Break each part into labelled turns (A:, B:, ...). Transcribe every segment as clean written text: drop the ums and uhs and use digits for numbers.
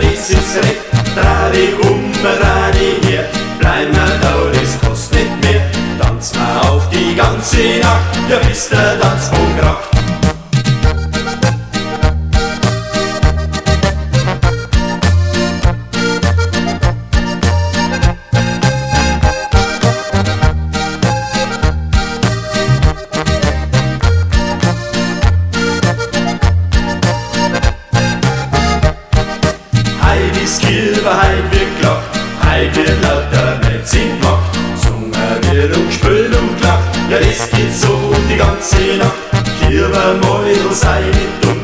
A: das ist recht. Dreh dich um, dreh dich her, bleib mir da, das kostet nicht mehr. Tanz mal auf die ganze Nacht, ja bis der Tanzboden kracht. Heut ist Kilber, heut wird gelacht, heut wird lauter Mädchen gemacht. Sungen wird und gespielt und gelacht, ja das geht so die ganze Nacht. Kilbermäudel, sei nicht dumm,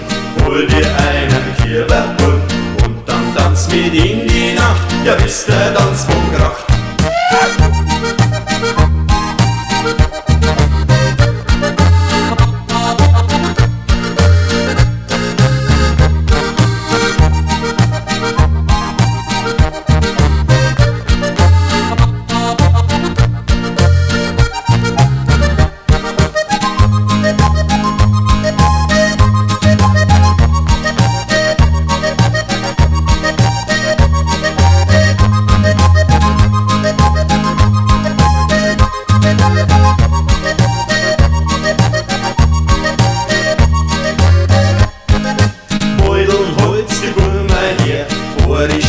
A: hol dir einen Kilberbumm und dann tanz mit in die Nacht, ja bis der Tanzboden kracht. Mäudeln, holt's die Blume her, wo ich